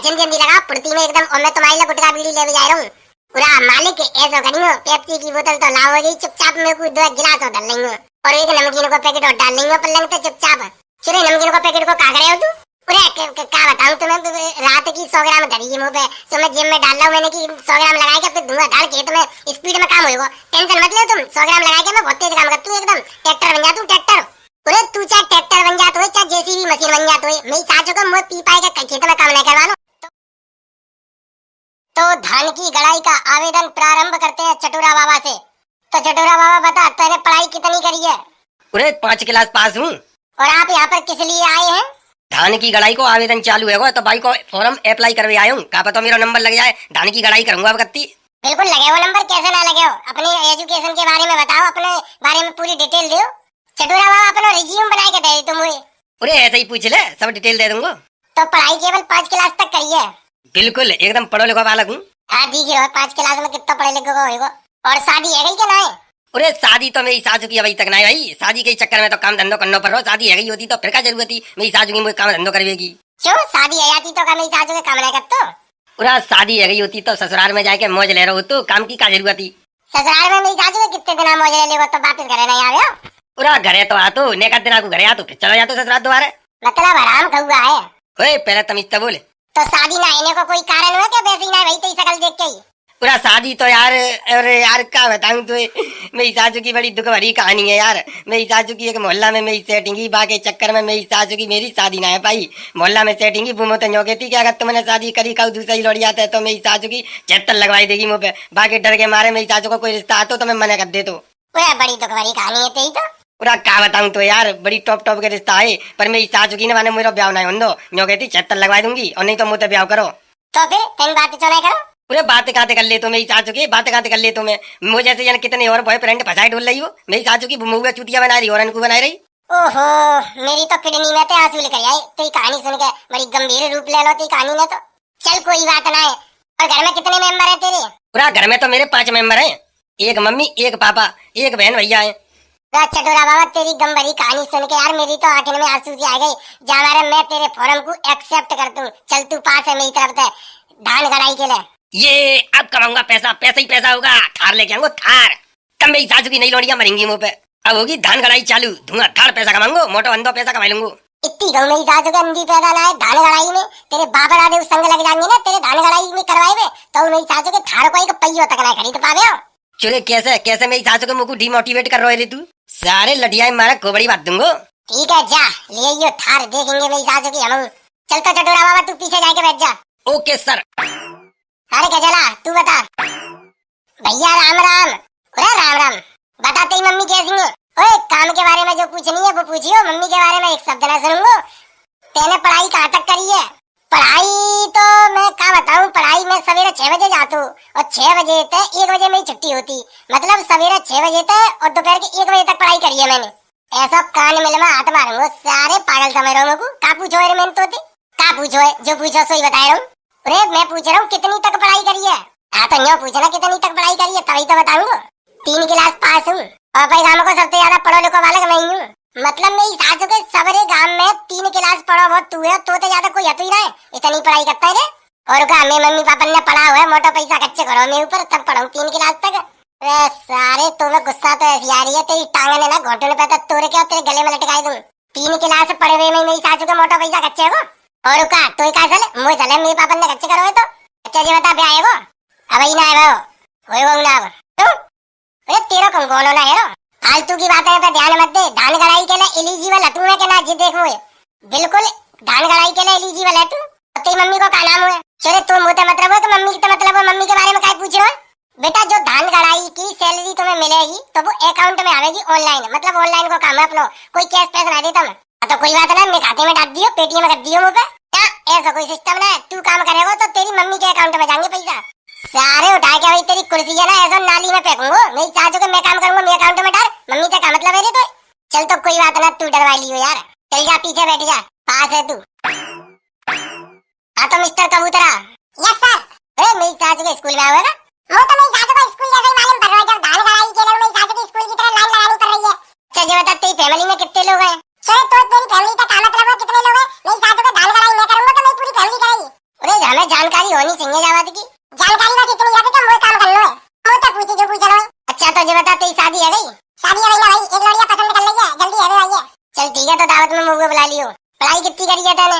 जल्दी जल्दी लगा पुड़ती में एकदम। और मैं तुम्हारे लिए गुटखा बीड़ी ले जा रहा हूँ। पूरा मालिक ऐसा करियो, पेप्सी की बोतल तो लाओगी चुपचाप, मेरे को 2 गिलास और डाल लेंगे और एक नमकीन को पैकेट और डाल लेंगे पलंग पे चुपचाप। चलो नमकीन को पैकेट को का करे हो तू? पूरे क्या बताऊं तुम्हें, रात की 100 ग्राम धरी है मुंह पे, तो मैं जिम में डाल रहा हूँ मैंने कि 100 ग्राम लगा के फिर धुआं डाल के तुम्हें स्पीड में काम होगा। टेंशन मत लो तुम, 100 ग्राम लगा के मैं बहुत तेज काम करता हूँ, एकदम ट्रैक्टर बन जाता हूँ ट्रैक्टर। पूरे तू चाहे ट्रैक्टर बन जाता हो चाहे जेसीबी मशीन बन जाता हो, मेरी चाचू को मुँह पी पाएगा खेत में काम नहीं करवा लो। तो धान की गड़ाई का आवेदन प्रारंभ करते हैं चटोरा बाबा से। तो चटोरा बाबा बता, तेरे पढ़ाई कितनी करी है? पूरे 5 क्लास पास हूँ। और आप यहाँ पर किस लिए आए हैं? धान की गड़ाई को आवेदन चालू है तो भाई को फॉर्म अप्लाई करवे आया हूँ। क्या पता मेरा नंबर लग जाए, धान की गड़ाई करूंगा अब कत्ती। बिल्कुल लगे हो नंबर, कैसे ना लगे हो। अपनी एजुकेशन के बारे में बताओ, अपने बारे में पूरी डिटेल दो। चटोरा बाबा अपना रिज्यूम बना के दे तुम मुझे। पूरे ऐसे ही पूछ ले, सब डिटेल दे दूंगा। तो पढ़ाई केवल 5 क्लास तक करी है? बिल्कुल एकदम पढ़ो लिखो बालक हूँ। हाँ ठीक है, 5 क्लास में कितना पढ़े लिखे होगा। और शादी है गई क्या ना है? अरे शादी तो मेरी सासू की अभी तक नहीं भाई, शादी के चक्कर में तो काम धंधो करना पड़ रहा। शादी है गई होती तो फिर क्या जरूरत थी मेरी सासू की मुझे काम धंधो करवेगी। क्यों शादी है जाती तो मेरी सासू के काम नहीं करते? पूरा शादी है गई होती तो ससुराल में जाके मौज ले रहा हो, तो काम की क्या जरूरत थी। ससुराल में मेरी सासू के कितने दिन मौज ले लेगा तो वापस घरे नहीं आवे? पूरा घरे तो आतो नेका दिन को घरे आतो फिर चला जातो ससुराल दोबारा। मतलब आराम खहुआ है। ओए पहले तुम इतना बोले। तो शादी ना होने को कोई कारण है क्या? वैसे ही ना वही तेरी शकल देख के ही। पूरा शादी तो यार, अरे यार क्या बताऊं तो मेरी सासू की बड़ी दुख भरी कहानी है यार। मेरी सासू की एक मोहल्ला में मेरी सेटिंग ही बाके चक्कर में मेरी सासू की मेरी शादी ना है पाई। मोहल्ला में सेटिंग ही बुमो तो न्योकेती कि अगर तुमने शादी करी खाऊ दूसरी लौड़ी आता है तो मेरी सासू की 76 लगवाई देगी मुँह पे। बाकी डर के मारे मेरी सासू को कोई रिश्ता आता तो मैं मना कर दे। तो बड़ी दुख भरी कहानी है तेरी तो। पूरा क्या बताऊं तो यार, बड़ी टॉप टॉप के रिश्ता है पर मेरी सासू की ने माने मेरा ब्याह नहीं होंदो। न्योकेती 76 लगवा दूंगी और नहीं तो मुझे ब्याह करो। तो फिर तेरी बात तो नहीं करो। पूरे बातें काते कर ले तो मेरी सासू की बातें काते कर ले तो मैं मुझे जैसे जान कितने और बॉयफ्रेंड फसाई ढूंढ रही हो। मेरी सासू की मुँह चुतिया बना रही और अनकू बना रही। ओहो मेरी तो किडनी में आंसू लेकर आई तेरी कहानी सुन के। बड़ी गंभीर रूप ले लो तेरी कहानी ने तो। चल कोई बात ना है। और घर में कितने मेंबर है तेरे? पूरा घर में तो मेरे 5 मेंबर हैं, एक मम्मी एक पापा एक बहन भैया है। चटोरा बाबा तेरी गम भरी कहानी सुन के यार मेरी तो आंखों में आंसू से आ गए। जा मारे मैं तेरे फॉर्म को एक्सेप्ट कर दूं। चल तू पास है मेरी तरफ से धान गड़ाई के लिए। ये अब कमाऊंगा पैसा, पैसा ही पैसा होगा। थार लेके आऊंगा थार। तब मेरी सासू की नई लौड़ियां मरेंगी मुंह पे। अब होगी धान गड़ाई चालू, धुआं थार पैसा कमाऊंगा, मोटो अंधो पैसा कमा लूंगा। इतनी गौ मेरी सासू के अंधी पैदा ना है धान गड़ाई में। तेरे बाबा दादे संग लग जाएंगे ना तेरे धान गड़ाई में करवाए तो मेरी सासू के थार को एक पहियो तक ना खरीद पावे हो। चुरे कैसे कैसे मेरी सासू के मुंह को डिमोटिवेट कर रहे तू। सारे लटियाए मारा को बड़ी बात दूंगा। ठीक है जा ले यो थार, देखेंगे मेरी सासू की हम। चल तो चटोरा बाबा तू पीछे जाके बैठ जा। Okay sir. अरे गजला तू बता। भैया राम राम। अरे राम राम। बता तेरी मम्मी कैसी है? ओए काम के बारे में जो पूछनी है वो पूछियो, मम्मी के बारे में एक शब्द ना सुनूंगा। तेने पढ़ाई कहाँ तक करी है? पढ़ाई तो मैं क्या बताऊं, पढ़ाई में सवेरे 6 बजे जाता हूँ और 6 बजे तक 1 बजे मेरी छुट्टी होती। मतलब सवेरे 6 बजे तक और दोपहर के 1 बजे तक पढ़ाई करी है मैंने। ऐसा कान मिल में हाथ मारूंगा, सारे पागल समझ रहे हो। का पूछो है मैंने तो का पूछो है, जो पूछो सो ही बता रहा हूँ। अरे मैं पूछ रहा हूँ कितनी तक पढ़ाई करी है? हाँ तो न्यों पूछना कितनी तक पढ़ाई करी है तभी तो बताऊंगा। 3 क्लास पास हूँ और भाई गाँव को सबसे ज्यादा पढ़ो लिखो वाला मैं ही हूँ। मतलब मेरी सासू के सबरे गांव में 3 क्लास पढ़ो बहुत तू है, तो ज्यादा कोई है तो ही ना है इतनी पढ़ाई करता है रे। और का मैं मम्मी पापा ने पढ़ा हुआ है, मोटा पैसा खर्चे करो मेरे ऊपर तब पढ़ाऊं 3 क्लास तक। अरे सारे तुम्हें गुस्सा तो ऐसी आ रही है, तेरी टांगने ना घोटने पे तोड़ के तेरे गले में लटकाई दूं। 3 क्लास पढ़े हुए में मेरी सासू के मोटा पैसा खर्चे हो। और का तो का चले मुझे चले मेरे पापा ने खर्चे करो तो अच्छा जी बता ब्याह है वो अब ही ना है वो ना तो। अरे तेरा कौन कौन होना है? फालतू की बातें पे ध्यान मत दे। धान गड़ाई के लिए एलिजिबल है तू है के ना? जी देखो बिल्कुल धान गड़ाई के लिए एलिजिबल है तू। तेरी मम्मी को क्या नाम है? चले तू मुझे मतलब है तो मम्मी की मतलब है, मम्मी के बारे में क्या पूछ रहे हो? बेटा जो धान गड़ाई की सैलरी तुम्हें मिलेगी तो वो अकाउंट में आवेगी ऑनलाइन। मतलब ऑनलाइन को काम है अपनो, कोई कैश पैसा ना देता मैं तो कोई बात ना, मैं खाते में डाल दियो, पेटीएम कर दियो मुझे। ऐसा कोई सिस्टम ना है, तू काम करेगा तो तेरी मम्मी के अकाउंट में जाएंगे पैसा। सारे उठा के वही तेरी कुर्सी है ना ऐसा नाली में फेंकूंगा। मेरी चाचू के मैं काम करूंगा मेरे अकाउंट में डाल, मम्मी का क्या मतलब है रे? तो चल तो कोई बात ना, तू डरवा लियो यार। चल जा पीछे बैठ जा, पास है तू। हाँ तो मिस्टर कबूतरा। Yes sir. अरे मेरी चाचू के स्कूल में आओगे ना? वो तो मेरी चाचू को स्कूल जैसे ही मालूम पड़ रहा है, जब धान गड़ाई के लिए मेरी चाचू की स्कूल की तरह लाइन लगानी पड़ रही है। चल ये बता तेरी फैमिली में कितने लोग हैं? सर तो तेरी फैमिली का क्या मतलब है कितने लोग हैं? मेरी चाचू को धान गड़ाई मैं करूंगा तो मेरी पूरी फैमिली करेगी। अरे हमें जानकारी होनी चाहिए जावत की। जानकारी बस इतनी है कि मोए काम कर लो है, मोए तो पूछी जो पूछ लो है। अच्छा तो ये बता तेरी शादी है गई? शादी है ना भाई, एक लड़िया पसंद कर ली है, जल्दी है आइए। चल ठीक है, तो दावत में मुझे बुला लियो। पढ़ाई कितनी करी है तूने?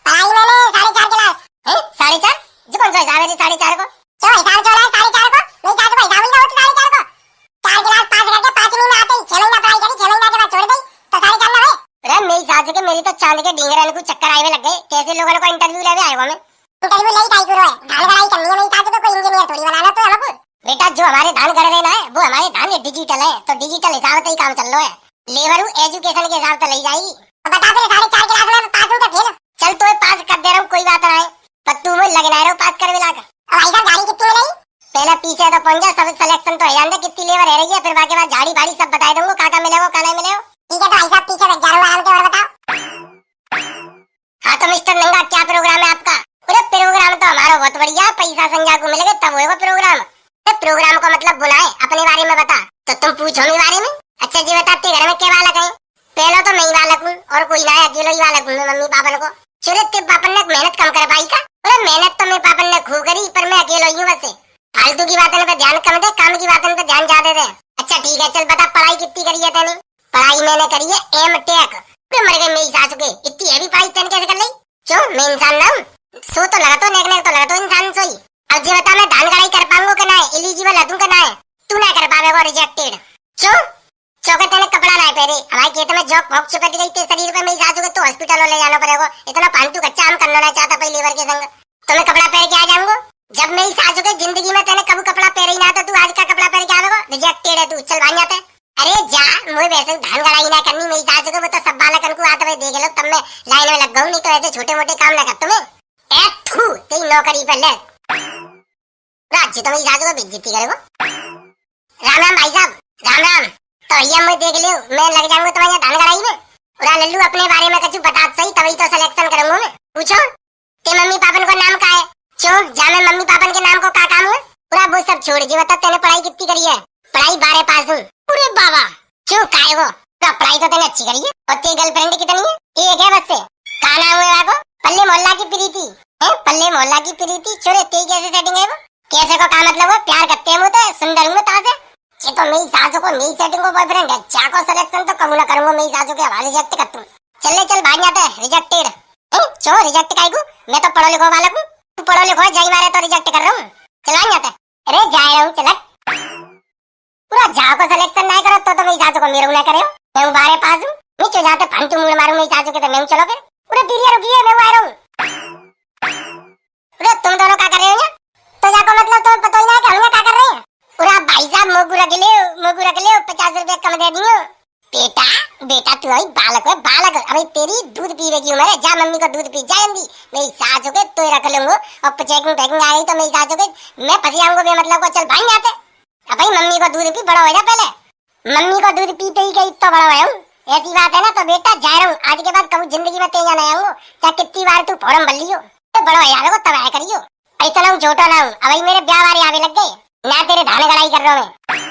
पढ़ाई मैंने 4.5 क्लास। हैं 4.5? जो कौन सा हिसाब है 4.5 को? जो हिसाब चल रहा है 4.5 को, नहीं 4 को हिसाब ही ना हो तो 4.5 को। 4 क्लास पास करके 5वीं में आते ही 6 महीना पढ़ाई करी, 6 महीना के बाद छोड़ दी तो 4.5 ना है। अरे मेरी सास के मेरी तो चांद के ढींगरान को चक्कर आए लग गए। कैसे लोगों को इंटरव्यू लेवे आए हो? मैं इंटरव्यू ले टाई करो है, धान गड़ाई करनी है। मेरी सास को कोई इंजीनियर थोड़ी बनाना तो हमको। बेटा जो हमारे धान गड़ रहे ना है वो हमारे धान डिजिटल है, तो डिजिटल हिसाब से ही काम चल रहा है। लेबर एजुकेशन के हिसाब से ले जाएगी। बता दे 4.5 क्लास में पास हूं तो फेल। चल तो पास कर दे रहा हूं, कोई बात नहीं। पर तू मुझे लगना है पास कर मिला कर। अब भाई साहब गाड़ी कितनी मिलेगी? पहले पीछे तो पहुंच जा, सब सिलेक्शन तो है जानदे कितनी लेबर है रही है, फिर बाकी बात झाड़ी बाड़ी सब बता दूंगा काका मिलेगा का नहीं मिलेगा। ठीक है तो भाई साहब पीछे रख जा रहा हूं, आराम से और बताओ। हाँ तो मिस्टर नंगा क्या प्रोग्राम है आपका? अरे प्रोग्राम तो हमारा बहुत बढ़िया, पैसा संजय को मिलेगा तब होगा प्रोग्राम। प्रोग्राम को मतलब बुलाए, अपने बारे में बता। तो तुम पूछो मेरे बारे में। अच्छा जी बताते घर में क्या बालक है? पहला तो मैं ही बालक हूँ और कोई ना है, अकेला ही बालक हूँ मम्मी पापन को। चुरे तेरे पापन ने मेहनत कम कर पाई का? अरे मेहनत तो मेरे पापन ने खूब करी, पर मैं अकेला ही हूँ बस। फालतू की बातों पे ध्यान कम दे, काम की बातों पे ध्यान ज्यादा दे। अच्छा ठीक है चल बता पढ़ाई कितनी करी है तूने? पढ़ाई मैंने करी है एम टेक। मर गई मेरी सास के, इतनी हैवी पढ़ाई तैने कैसे कर ली? क्यों मैं इंसान ना हूँ? सो तो लगा तो नेक तो लगा तो इंसान सोई। अब जी बता मैं धान गड़ाई कर पाऊंगा कि ना? एलिजिबल है तू कि ना? तू ना कर पावेगा, रिजेक्टेड। क्यों? चौके तेने कपड़ा ना पहने, हमारे खेत में जॉब भोग चिपट गई तेरे शरीर पे, मेरी सास को तो हॉस्पिटल ले जाना पड़ेगा। इतना फालतू कच्चा हम करना नहीं चाहता पहली लेबर के संग। तो मैं कपड़ा पहन के आ जाऊंगा? जब मेरी सास को जिंदगी में तेने कभी कपड़ा पहन ही ना, तो तू आज का कपड़ा पहन के आवेगा? रिजेक्टेड है तू, चल भाग जाते। अरे जा, मुझे वैसे धान गड़ाई ना करनी, मेरी सास को वो तो सब बालकन को आता है देख लो, तब मैं लाइन में लग गऊं, नहीं तो ऐसे छोटे मोटे काम ना करता मैं। ए थू तेरी नौकरी पे ले राज्य, तो मेरी सास को बेइज्जती करेगा। राम राम भाई साहब, राम राम। तो भैया मैं देख लियो, मैं लग जाऊंगा तुम्हारे धान गड़ाई में। उरा लल्लू अपने बारे में कुछ बता सही, तभी तो सिलेक्शन करूंगा मैं। पूछो ते मम्मी पापन को नाम का है? क्यों जाने मम्मी पापन के नाम को का काम है? पूरा वो सब छोड़ जी बता तेने पढ़ाई कितनी करी है? पढ़ाई 12 पास हूँ। अरे बाबा क्यों काहे वो? तो पढ़ाई तो तेने अच्छी करी है। और तेरी गर्लफ्रेंड कितनी है? एक है बस से। का नाम है आपको? पल्ले मोहल्ला की प्रीति है? पल्ले मोहल्ला की प्रीति? छोरे तेरी कैसे सेटिंग है वो? कैसे को का मतलब वो प्यार करते हैं वो तो सुंदर हूँ मैं ताजे। ये तो मेरी सासों को मेरी सेटिंग को बॉयफ्रेंड है, क्या को सिलेक्शन तो कबूल करूंगा मेरी सासों के हवाले रिजेक्ट कर दूं। चल चल भाग जाता है, रिजेक्टेड। क्यों रिजेक्ट काहे को? मैं तो पढ़ो लिखो बालक हूँ, तू पढ़ो लिखो जाई मारे तो रिजेक्ट कर रहा हूँ। चल भाग जाता है। अरे जा रहा हूँ चल। पूरा जाओ को सिलेक्शन नहीं करो तो मेरी सासों को मेरे को ना करे। मैं 12 पास हूँ, मैं क्यों जाते फांटू मुड़ मारूं मेरी सासों के, तो मैं चलो फिर। पूरा पीरियड रुकी है, मैं आ रहा हूँ। पूरा तुम दोनों क्या कर रहे हो? तो जाको मतलब तो पता ही नहीं कि हम क्या कर रहे हैं। पूरा भाई साहब मोगू रख ले 50 रुपए कम दे दियो। बेटा बेटा तू आई बालक है बालक। अभी तेरी दूध पीवे की उम्र है, जा मम्मी को दूध पी जाएंगी। मेरी सास हो के तो रख लूंगा और पैकिंग पैकिंग आई तो मेरी सास हो के मैं फंस जाऊंगा बेमतलब को। चल भाई जाते। अब भाई मम्मी को दूध पी, बड़ा हो जा पहले। मम्मी को दूध पीते ही गई तो बड़ा हुआ हूँ, ऐसी बात है ना। तो बेटा जा रहा हूँ, आज के बाद कभी जिंदगी में तेज ना आऊंगा, चाहे कितनी बार तू फॉर्म भर लियो। तो बड़ा हो जाएगा तब आया करियो। इतना हूँ छोटा ना हूँ। अब मेरे ब्याह वाले आवे लग गए ना, तेरे धान गड़ाई कर रहा हूँ मैं।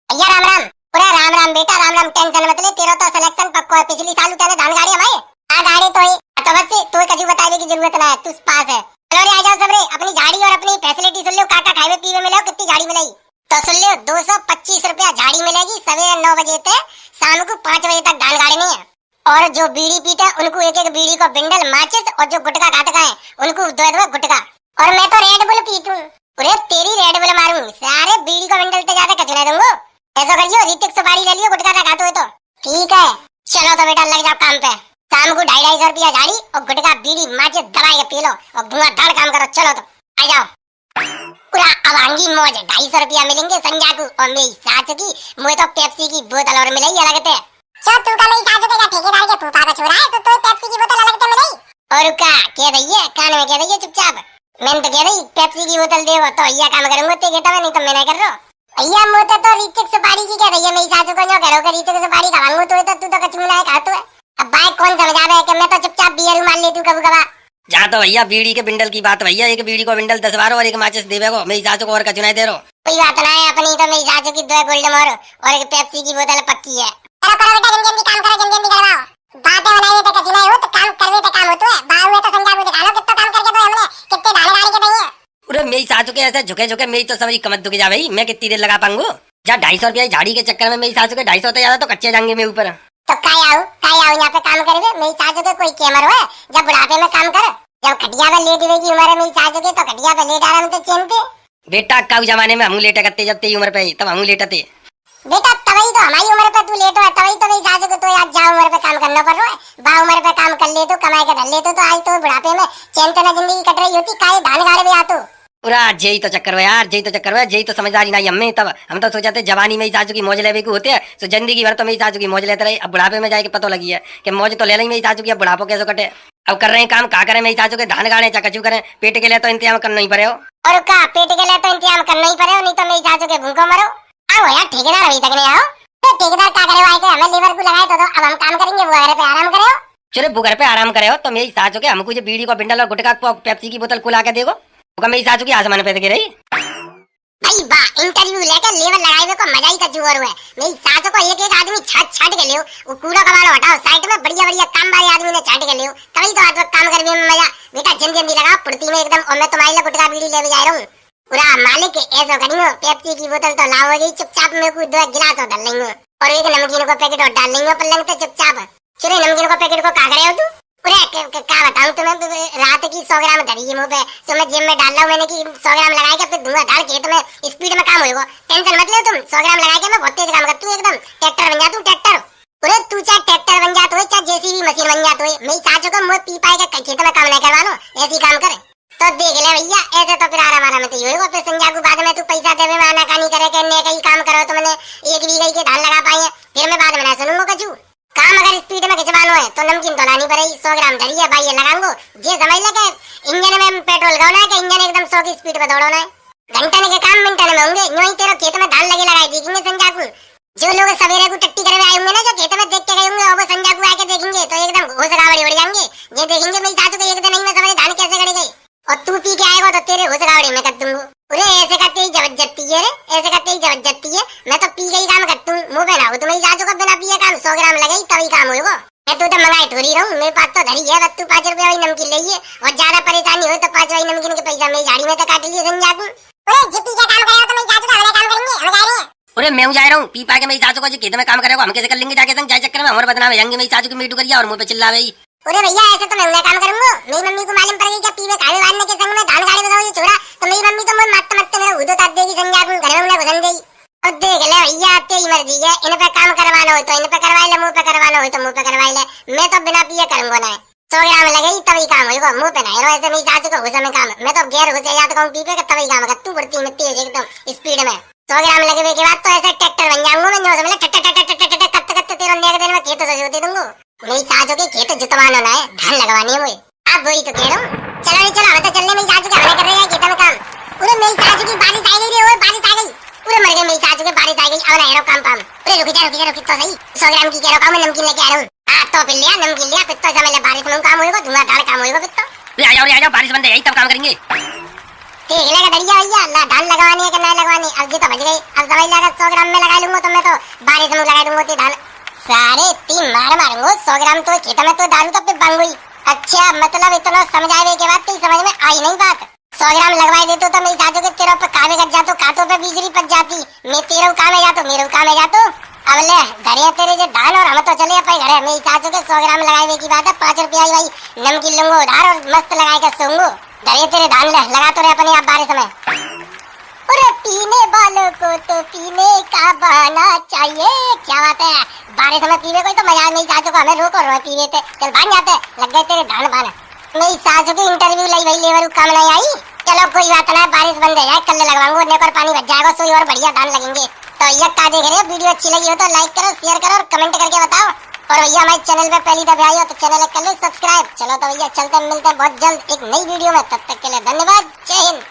भैया राम राम। पूरा राम राम बेटा राम राम, टेंशन मत ले, तेरा तो सिलेक्शन पक्का है। पिछली साल तेरे धान गाड़ी हमारे आ गाड़ी तो है तो बस तो कछु बताने की जरूरत ना है, तू पास है। चलो रे आ जाओ सब रे, अपनी झाड़ी और अपनी फैसिलिटी सुन लो। काका खावे पीवे मिले कितनी झाड़ी मिलेगी तो सुन लो। 225 रुपया झाड़ी मिलेगी, सवेरे 9 बजे से शाम को 5 बजे तक धान गाड़ी नहीं है। और जो बीड़ी पीते उनको एक एक बीड़ी को बिंडल माचिस, और जो गुटखा खाते हैं उनको 2 गुटखा। और मैं तो रेड बुल पीतू, पूरे तेरी रेड बुल मारूं, सारे बीड़ी को बिंडल ते ज्यादा कचरा दूंगा। ऐसा करियो ऋतिक सुपारी ले लियो, गुटखा खाते हो तो ठीक है। चलो तो बेटा लग जाओ काम पे, शाम को 250 रुपया झाड़ी और गुटखा बीड़ी माचिस दबा के पी लो और धुआंधार काम करो। चलो तो आ जाओ। पूरा अवांगी मौज, 250 रुपया मिलेंगे संजा को और मेरी सास की मुझे तो पेप्सी की बोतल और मिलेगी अलग से। चल तू का मेरी सास का ठेकेदार के फूफा का छोरा है तो पेप्सी की बोतल अलग से मिलेगी। और का कह दइए कान में कह दइए चुपचाप, मैंने तो कह रही पेप्सी की बोतल दे तो भैया काम करूंगा ते कहता मैं, नहीं तो मैं नहीं कर रहा। भैया मुझे तो ऋतिक सुपारी की कह रही है मेरी सास को, जो कह रहा ऋतिक सुपारी खाऊंगा तो तू तो कचू मिला खातो है। अब भाई कौन समझावे कि मैं तो चुपचाप बियर मान लेती हूं कभी कभार। जा तो भैया बीड़ी के बिंडल की बात भैया, एक बीड़ी को बिंडल 10 बार और एक माचिस देवे को मेरी सास को और कचु नहीं दे रहो। कोई बात ना है, अपनी तो मेरी सास की 2 गोल्ड मोर और एक पेप्सी की बोतल पक्की है। करो करो बेटा जल्दी काम करो, जल्दी करवाओ। बातें बनाए तो कचु नहीं हो तो काम करवे तो काम होता है। बाहर में तो संजा को दिखा लो कितना काम करके तो हमने कितने मेरी सासू के ऐसे झुके झुके मेरी तो सवारी कमर दुख जा भाई, मैं कितनी देर लगा पाऊंगा? जब 250 रुपया झाड़ी के चक्कर में मेरी सासू के 250 होते ज्यादा तो कच्चे जाएंगे मेरे ऊपर। तो काय आऊ यहाँ पे काम करे मेरी सासू के कोई केमर हुआ जब बुढ़ापे में काम कर, जब खटिया पे लेट हुई उम्र है मेरी सासू के तो खटिया पे लेट आराम से चैन पे। बेटा काऊ जमाने में हम लेटा करते जब तेरी उम्र पे तब हम लेटते। बेटा तभी तो हमारी उम्र पे तू लेट हुआ, तभी तो मेरी सासू को तो आज जा उम्र पे काम करना पड़ रहा है। बा उम्र पे काम कर ले तो कमाई के धर ले तो आज तो बुढ़ापे में चैन से जिंदगी कट रही होती, काय धान गाड़े में आतो। पूरा जय तो चक्कर हुआ यार, जय तो चक्कर हुआ, जय तो समझदारी नहीं हमें। तब हम तो सोचते जवानी में ही सासू की मौज लेवे को होते हैं, तो जिंदगी भर तो मेरी सासू की मौज लेते रहे। अब बुढ़ापे में जाके पता लगी है कि मौज तो ले लेंगे मेरी सासू की, अब बुढ़ापो कैसे कटे। अब कर रहे हैं काम, कहा करें मेरी सासू के धान गाड़े चकचू करें, पेट के लिए तो इंतजाम करना ही पड़े हो। और का पेट के लिए तो इंतजाम करना ही पड़े हो, नहीं तो मेरी सासू के भूखों मरो। आओ यार ठेकेदार अभी तक नहीं आओ, ठेकेदार क्या करे आए थे, हमें लेबर को लगाए तो अब हम काम करेंगे, वो घर पे आराम करे हो। चलो वो घर पे आराम करे हो तो मेरी सासू के हमको जो बीड़ी को बिंडल और गुटखा को पेप्सी की बोतल खुला के देगो, मेरी सासू की आसमान पे गिर रही। भाई वाह, इंटरव्यू लेकर लेबर लगाए हुए को मजा ही कचू और हुआ। मेरी सासू को एक एक आदमी छाट के ले, वो कूड़ा कबाड़ा हटाओ साइड में, बढ़िया बढ़िया काम वाले आदमी ने छाट के ले, तभी तो आज काम करने में मजा। बेटा जल्दी लगाओ पुर्ती में एकदम, और मैं तुम्हारे लिए गुटखा बीड़ी ले जा रहा हूँ। पूरा मालिक ऐसा करियो, पेप्सी की बोतल तो लाओ गई, चुपचाप मेरे को 2 गिलास और डाल लेंगे और एक नमकीन को पैकेट और डाल लेंगे पलंग पे चुपचाप। चलो नमकीन को पैकेट को का करे हो तू? क्या बताऊं तुम्हें, रात की 100 ग्राम धरी है मुंह पे, तो मैं जिम में डाल रहा हूँ मैंने कि 100 ग्राम लगा के फिर धुआं डाल के तुम्हें स्पीड में काम होगा। टेंशन मत लो तुम, 100 ग्राम लगा के मैं बहुत तेज काम कर, तू एकदम ट्रैक्टर बन जा, तू ट्रैक्टर। अरे तू चाहे ट्रैक्टर बन जाता हो चाहे जेसीबी मशीन बन जाता हो, मेरी सासू को मुंह पी पाए के खेत में काम नहीं करवा लो, ऐसी काम करे तो देख ले भैया। ऐसे तो फिर आराम में तो होगा, फिर संजा को बाद में तू पैसा देवे में आनाकानी करे के ने कहीं काम करो तो मैंने 1 बीघा के धान लगा पाए, फिर मैं बाद में ना सुनूंगा कचू। काम अगर स्पीड में खिंचवानो है तो नमकीन तो लानी पड़ेगी, 100 ग्राम धरी है भाई ये लगाऊंगो, जे समझ ले के इंजन में पेट्रोल लगाना है कि इंजन एकदम 100 की स्पीड पे दौड़ना है। घंटे के काम मिनट में होंगे, यूं ही तेरे खेत में धान लगे लगाए देखेंगे संजा को। जो लोग सवेरे को टट्टी करे आए होंगे ना, जो खेत में देख के गए होंगे, वो संजा को आके देखेंगे तो एकदम होश गावड़ी उड़ जाएंगे। ये देखेंगे मेरी सासू को एक दिन नहीं में समझ धान कैसे गड़े गई, और तू पी के आएगा तो तेरे होश गावड़ी में कर दूंगा। अरे ऐसे करते ही जबरदस्ती है रे, ऐसे करते ही जबरदस्ती है, मैं तो पी के ही काम करता हूँ, मुंह पे ना हो। तुम्हारी सासू को बिना पिए काम 100 ग्राम लगे तभी काम होगा। मैं तो मंगाई थोड़ी रहूं, मेरे पास तो धरी है, बस तू 5 रुपया वाली नमकीन लीजिए, और ज्यादा परेशानी हो तो 5 वाली नमकीन के पैसा मेरी झाड़ी में तो काट लीजिए संजा को। जिप्पी का काम करेगा तो मेरी सासू का काम करेंगे, हम जा रहे हैं। अरे मैं जा रहा हूँ, पी पा के मेरी सासू को खेत में काम करेगा हम कैसे कर लेंगे जाके संग, जाए चक्कर में हमारे बदनाम जाएंगे, मेरी सासू की मीटू करिए और मुंह पे चिल्ला रही। अरे भैया ऐसे तो मैं उन्हें काम करूंगा, मेरी मम्मी को मालूम पड़ गई कि पीवे खाने वाले के संग में धान गाड़ी में ये छोड़ा तो मेरी मम्मी तो मुझे मारते मारते मेरा उधर ताप देगी संजा को, घर में उन्हें घुसन देगी। और देख ले भैया तेरी मर्जी है, इन पे काम करवाना हो तो इन पे करवा ले, मुंह पे करवाना हो तो मुंह पे करवा ले, मैं तो बिना पिए करूंगा ना। 100 ग्राम लगेगी तभी काम होगा, मुंह पे नहीं ऐसे मेरी सासू को घुसा में काम, मैं तो गैर घुसे जाता कहूँ पी पे तभी काम कर, तू बढ़ती में तेज एकदम स्पीड में 100 ग्राम लगे के बाद तो ऐसे ट्रैक्टर बन जाऊंगा मैं, जो समझ ले कत्ते तेरे अंदर दिन में खेत से जोते दूंगा। मेरी सासू के खेत जुतवाना ना है, धान लगवानी है मुझे, आप वही तो कह रहा हूँ। चलो नहीं चलो हमें तो चलने, मेरी सासू के हमें कर रहे हैं खेत में काम। पूरे मेरी सासू की बारिश आ गई रे, बारिश आ गई, पूरे मर गए मेरी सासू के, बारिश आ गई, अब ना काम काम। अरे रुक जा तो सही, 100 ग्राम की कह रहा हूँ मैं, नमकीन लेके आ रहा हूँ। तो फिर लिया नमकीन लिया, फिर तो समझ ले बारिश में काम होगा, धुआं धान काम होगा, फिर तो आ जाओ बारिश बंद है यही तब काम करेंगे। ठीक है बढ़िया भैया, अल्लाह धान लगवानी है कि नहीं लगवानी, अब जी तो बच गई, अब समझ लगा 100 ग्राम में लगा लूंगा तो मैं तो बारिश में लगा दूंगा धान सारे 3 मारूंगा, 100 ग्राम तो खेत में तो डालू तो फिर बन गई। अच्छा मतलब इतना समझावे के बाद तो समझ में आई नहीं बात। 100 ग्राम लगवाई देते तो मेरी सासू के तेरे पे कावे कर जातो, कांटों पे बिजली पच जाती, मैं तेरे काम में जातो, मेरे काम में जातो। अब ले घरे तेरे जो धान और हम तो चले अपने घरे, मेरी सासू के 100 ग्राम लगाए की बात है, 5 रुपया भाई नमकीन लूंगो उधार और मस्त लगाए के सोऊंगो, घरे तेरे धान ले लगा तो रहे अपने आप बारिश में। अरे पीने वालों को तो पीने का बहाना चाहिए, क्या बात है, बारिश में पीवे कोई तो मजा नहीं, सासू को हमें रोको रो पीवे थे, चल भाग जाते, लग गए तेरे धान बाना। मेरी सासू की इंटरव्यू लाई भाई लेबर काम नहीं आई, चलो कोई बात नहीं, बारिश बंद है कल लगवाऊंगा, नेक और पानी बच जाएगा, सोई और बढ़िया धान लगेंगे। तो ये क्या देख रहे हो, वीडियो अच्छी लगी हो तो लाइक करो, शेयर करो और कमेंट करके बताओ, और भैया हमारे चैनल पे पहली दफा आई हो तो चैनल कर लो सब्सक्राइब। चलो तो भैया चलते मिलते हैं बहुत जल्द एक नई वीडियो में, तब तक के लिए धन्यवाद, जय हिंद।